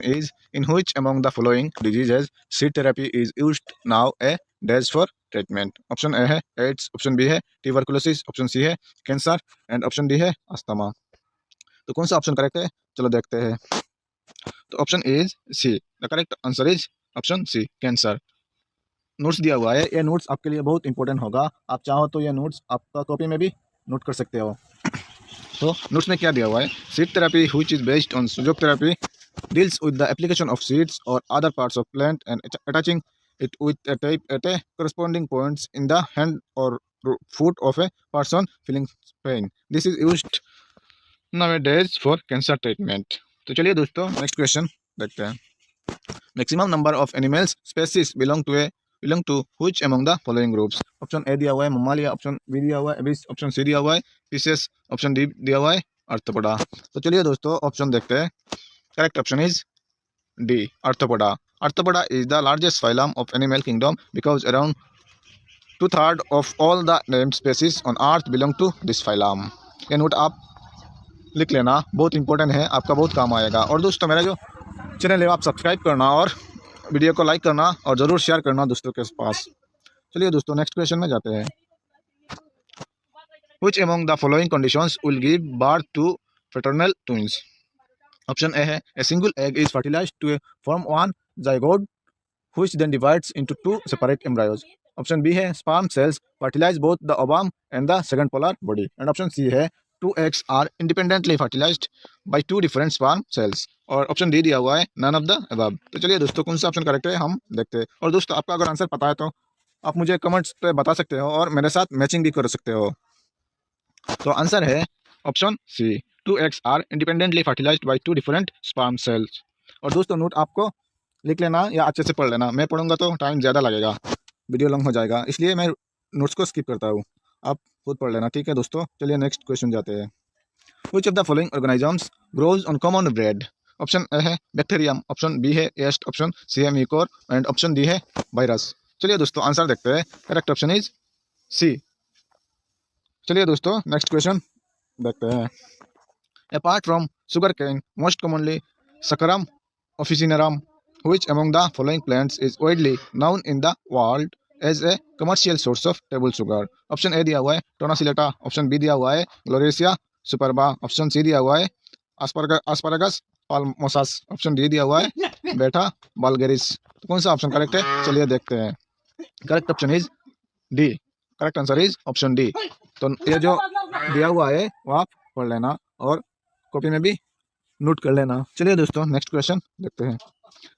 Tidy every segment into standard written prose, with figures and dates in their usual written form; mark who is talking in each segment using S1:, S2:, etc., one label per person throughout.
S1: is in which among the following diseases seed therapy is used now a days for treatment? Option A है ads, option B है tuberculosis, option C है cancer and option D है asthma. तो कौन सा option correct है, चलो देखते हैं। तो option is C, the correct answer is option C cancer. Notes दिया हुआ है, ये नोट्स आपके लिए बहुत इंपॉर्टेंट होगा, आप चाहो तो ये नोट्स आपका कॉपी में भी नोट कर सकते हो। तो नोट्स में क्या दिया हुआ है, seed therapy which is based on सुजोग therapy deals with the application of seeds or other parts of plant and attaching it with a tape at a corresponding points in the hand or foot of a person feeling pain. This is used nowadays for cancer treatment. तो चलिए दोस्तों next question देखते हैं। Maximum number of animals species belong to which among the following groups? Option A दिया हुआ है ममालिया, option B दिया हुआ है एबिस, ऑप्शन सी दिया हुआ है फिशेस, ऑप्शन डी दिया हुआ है आर्थ्रोपोडा। तो चलिए दोस्तों ऑप्शन देखते हैं। Correct option is D, Arthropoda. Arthropoda is the largest phylum of animal kingdom because around 2/3 of all the named species on earth belong to this phylum. ये note आप लिख लेना, बहुत इंपॉर्टेंट है, आपका बहुत काम आएगा। और दोस्तों मेरा जो चैनल है आप सब्सक्राइब करना और वीडियो को लाइक करना और ज़रूर शेयर करना दोस्तों के पास। चलिए दोस्तों नेक्स्ट क्वेश्चन में जाते हैं। Which among the following conditions will give birth to fraternal twins? Option A है A single egg is fertilized to form one zygote which then divides into two separate embryos. Option B है sperm cells fertilize both the ovum and the second polar body. And option C है two eggs are independently fertilized by two different sperm cells. और option D दिया हुआ है none of the above. तो चलिए दोस्तों कौन सा ऑप्शन करेक्ट है हम देखते हैं। और दोस्तों आपका अगर आंसर पता है तो आप मुझे कमेंट्स पे बता सकते हो और मेरे साथ मैचिंग भी कर सकते हो। तो आंसर है option C, two eggs are independently fertilized by two different sperm cells. और दोस्तों नोट आपको लिख लेना या अच्छे से पढ़ लेना, मैं पढ़ूंगा तो टाइम ज़्यादा लगेगा, वीडियो लॉन्ग हो जाएगा, इसलिए मैं नोट्स को स्किप करता हूँ, आप खुद पढ़ लेना, ठीक है दोस्तों। चलिए नेक्स्ट क्वेश्चन जाते हैं। Which of the following organisms grows on common bread? Option A है बैक्टीरियम, ऑप्शन बी है येस्ट, ऑप्शन सी है म्यूकोर एंड ऑप्शन डी है वायरस। चलिए दोस्तों आंसर देखते हैं। Correct option is C. चलिए दोस्तों नेक्स्ट क्वेश्चन देखते हैं। Apart from sugarcane, most commonly Saccharum officinarum, which among the following plants is widely known in the world as a commercial source of table sugar? Option A दिया हुआ है टोनासिलेटा, option B दिया हुआ है ग्लोरेसिया सुपरबा, option C दिया हुआ है आस्पारगस पाल्मोसास, option D दिया हुआ है बेटा बालगेरिस। तो कौन सा ऑप्शन करेक्ट है, चलिए देखते हैं। Correct option is D, correct answer is option D. तो ये जो दिया हुआ है वो आप पढ़ लेना और कॉपी में भी नोट कर लेना। चलिए दोस्तों नेक्स्ट क्वेश्चन देखते हैं।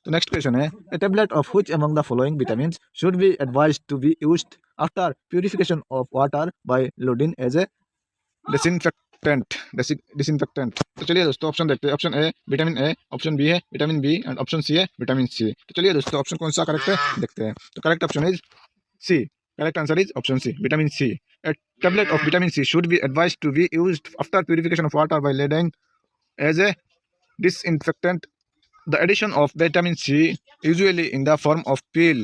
S1: तो नेक्स्ट क्वेश्चन है a tablet of which among the following vitamins should be advised to be used after purification of water by iodine as a disinfectant. तो चलिए दोस्तों ऑप्शन देखते हैं। Option A vitamin A, option B है vitamin B and option C है vitamin सी। तो चलिए दोस्तों ऑप्शन कौन सा करेक्ट है देखते हैं। तो correct option is C, correct answer is option C vitamin C. A tablet of vitamin C should be advised to be used after purification of water by leading as a disinfectant. The addition of vitamin C, usually in the form of pill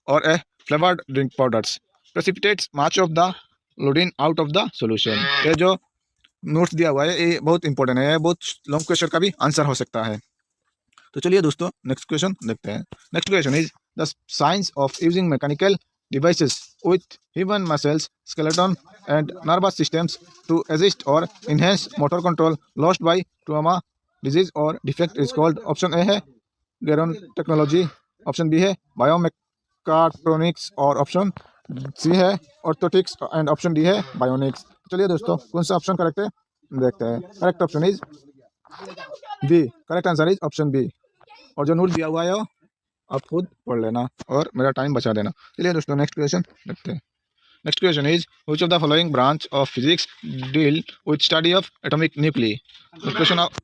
S1: or a flavored drink powders, precipitates much of the iodine out of the solution. ये जो notes दिया हुआ है ये बहुत important है, बहुत long question का भी आंसर हो सकता है। तो चलिए दोस्तों नेक्स्ट क्वेश्चन देखते हैं। Next question is the science of using mechanical devices with human muscles, skeleton, and nervous systems to assist or enhance motor control lost by trauma, disease or defect is called. Option A है gerontechnology, option B है biomechatronics और option C है orthotics and option D है bionics। चलिए दोस्तों कौन सा option correct है देखते हैं। Correct option is B, correct answer is option B. और जो नोट दिया हुआ है आप खुद पढ़ लेना और मेरा टाइम बचा देना। चलिए दोस्तों नेक्स्ट क्वेश्चन देखते हैं। Next question is which of the following branch of physics deal with study of atomic nuclei? Question of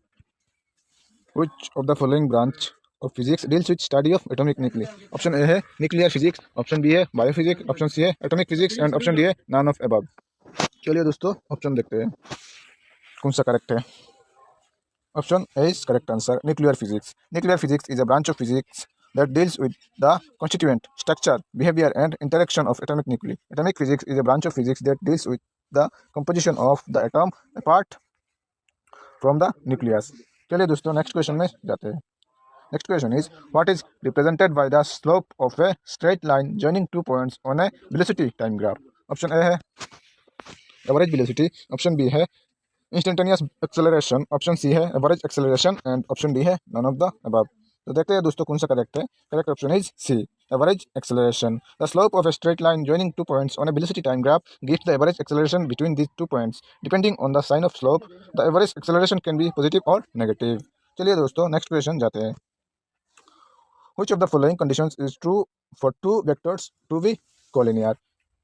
S1: which of the following branch of physics deals with study of atomic nuclei? Option A है nuclear physics, option B है biophysics, option C है atomic physics and option D है none of above. चलिए दोस्तों option देखते हैं कौन सा करेक्ट है। Option A is correct answer nuclear physics. Nuclear physics is a branch of physics that deals with the constituent structure, behavior and interaction of atomic nuclei. Atomic physics is a branch of physics that deals with the composition of the atom apart from the nucleus. चलिए दोस्तों next question में जाते हैं। Next question is, what is represented by the slope of a straight line joining 2 points on a velocity time graph? Option A है average velocity, option B है instantaneous acceleration, option C है average acceleration and option D है none of the above. तो देखते हैं दोस्तों कौन सा करेक्ट है। Correct option is C, average acceleration. The slope of a straight line joining 2 points on a velocity time graph gives the average acceleration between these 2 points. Depending on the sign of slope, the average acceleration can be positive or negative. चलिए दोस्तों next question जाते हैं। Which of the following conditions is true for two vectors to be collinear?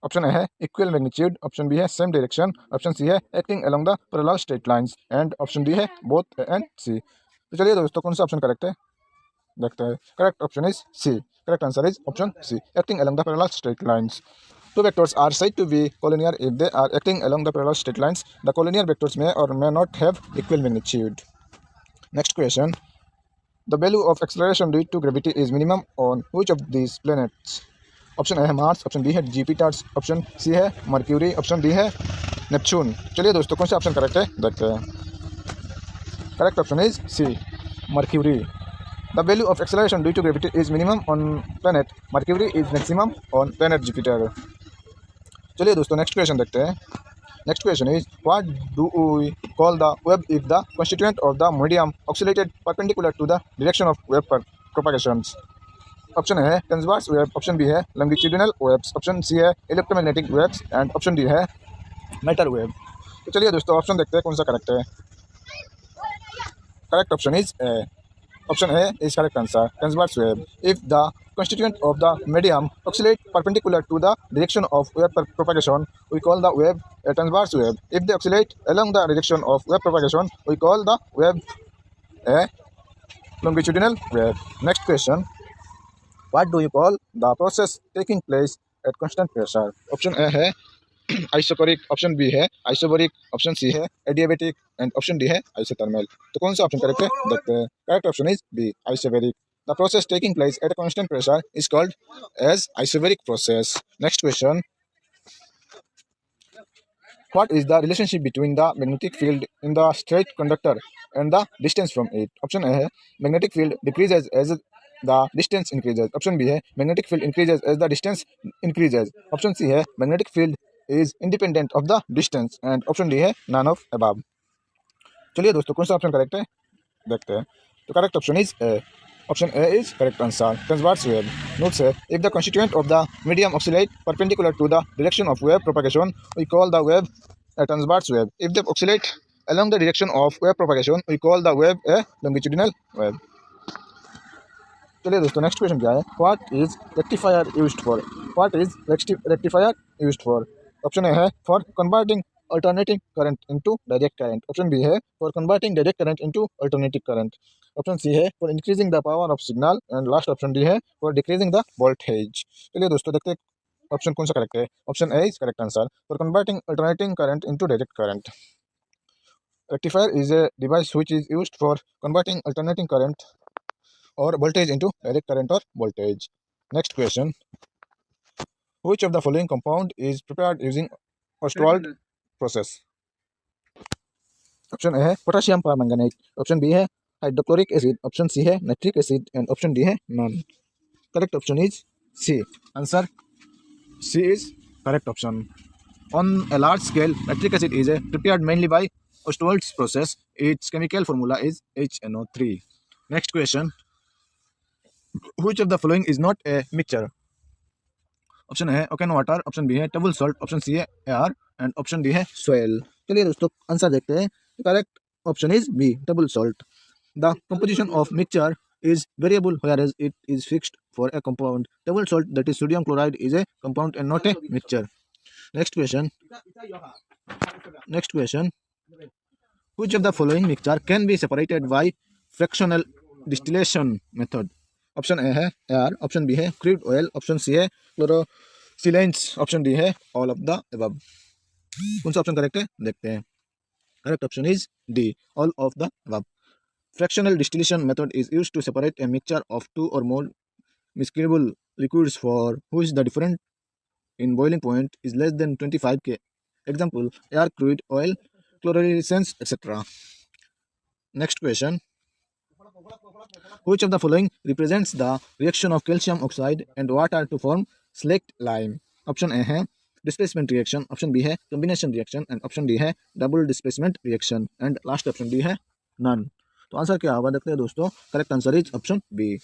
S1: Option A है equal magnitude, option B है same direction, option C है acting along the parallel straight lines and option D है both A and सी। तो चलिए दोस्तों कौन सा option correct है देखते हैं। Correct option is C, correct answer is option C, acting along the parallel straight lines. Two vectors are said to be collinear if they are acting along the parallel straight lines. The collinear vectors may or may not have equal magnitude. Next question. The value of acceleration due to gravity is minimum on which of these planets? Option A है Mars, option B है Jupiter, option C है Mercury, option D है Neptune. चलिए दोस्तों कौन सा option correct है देखते हैं। Correct option is C, Mercury. The value of acceleration due to gravity is minimum on planet Mercury is maximum on planet Jupiter. चलिए दोस्तों नेक्स्ट क्वेश्चन देखते हैं। Next question is, what do we call the web if the constituent of the medium oscillated perpendicular to the direction of wave propagations? Option है transverse wave, option B है longitudinal waves, option C है electromagnetic waves and option D है matter wave. तो चलिए दोस्तों option देखते हैं कौन सा करेक्ट है। Correct option is A, option A is correct answer, transverse wave. If the constituent of the medium oscillate perpendicular to the direction of wave propagation, we call the wave a transverse wave. If they oscillate along the direction of wave propagation, we call the wave a longitudinal wave. Next question. What do you call the process taking place at constant pressure? Option A है isochoric, option B है isobaric, option C है adiabatic and option D है isothermal. तो कौन सा option correct है देखते हैं। Correct option is B, isobaric. The process taking place at a constant pressure is called as isobaric process. Next question, what is the relationship between the magnetic field in the straight conductor and the distance from it? Option A है magnetic field decreases as the distance increases, option B है magnetic field increases as the distance increases, option C है magnetic field is independent of the distance and option D है none of above। चलिए दोस्तों कौन सा option correct है देखते हैं। तो correct option is A, option A is correct answer, transverse wave. Note say, if the constituent of the medium oscillate perpendicular to the direction of wave propagation, we call the wave a transverse wave. If they oscillate along the direction of wave propagation, we call the wave a longitudinal wave. चलिए दोस्तों next question क्या है। What is rectifier used for? What is rectifier used for? Option A है for converting alternating current into direct current, option B है for converting direct current into alternating current, option C है for increasing the power of signal and last option D है for decreasing the voltage। चलिए दोस्तों देखते हैं option कौन सा correct है। Option A is correct answer, for converting alternating current into direct current. Rectifier is a device which is used for converting alternating current or voltage into direct current or voltage. Next question, which of the following compound is prepared using Ostwald process? Option A है potassium permanganate, option B है hydrochloric acid, option C है nitric acid and option D है none. Correct option is C, answer C is correct option. On a large scale, nitric acid is prepared mainly by Ostwald's process. Its chemical formula is HNO3. Next question, which of the following is not a mixture? Option है ocean water, option B है table salt, option C है air and option D है soil. चलिए दोस्तों answer देखते हैं। Correct option is B, table salt. The composition of mixture is variable whereas it is fixed for a compound. Table salt, that is sodium chloride, is a compound and not a mixture. Next question. Which of the following mixture can be separated by fractional distillation method? Option A है air, option B है crude oil, option C है क्लोरोसिलेंस, option D है all of the above. कौन सा option correct है देखते हैं। Correct option is D, all of the above. Fractional distillation method is used to separate a mixture of two or more miscible liquids for which the difference in boiling point is less than 25 K. Example, air, crude oil, chlorescence, etc. Next question. Which of the following represents the reaction of calcium oxide and water to form slaked lime? Option A है displacement reaction, option B है combination reaction and option D है double displacement reaction and last option D है none. तो answer क्या होगा देखते हैं दोस्तों। Correct answer is option B.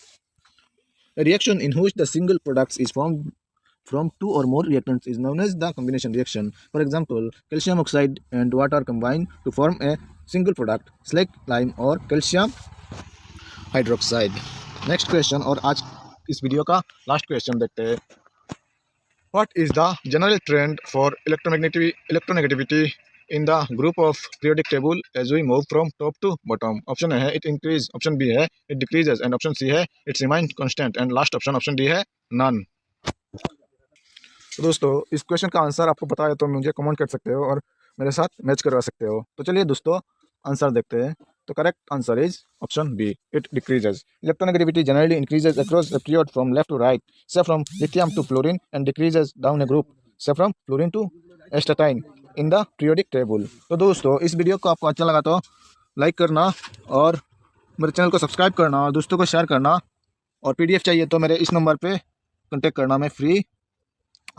S1: A reaction in which the single products is formed from two or more reactants is known as the combination reaction. For example, calcium oxide and water combine to form a single product, slaked lime or calcium hydroxide. Next question और आज इस video का last question देखते हैं। What is the general trend for electronegativity in the group of periodic table as we move from top to bottom? Option A है it increase, option B है it decreases and option C है it remains constant and last option D है none। तो दोस्तों इस question का answer आपको पता है तो मुझे कमेंट कर सकते हो और मेरे साथ मैच करवा सकते हो। तो चलिए दोस्तों आंसर देखते हैं। तो correct answer is option B it decreases. Electronegativity generally increases across the period from left to right, say from lithium to fluorine and decreases down a group, say from fluorine to astatine in the periodic table. तो दोस्तों इस video को आपको अच्छा लगा तो like करना और मेरे चैनल को सब्सक्राइब करना और दोस्तों को शेयर करना। और PDF चाहिए तो मेरे इस नंबर पर कॉन्टेक्ट करना, मैं फ्री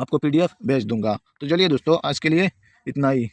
S1: आपको PDF भेज दूंगा। तो चलिए दोस्तों आज के लिए इतना ही।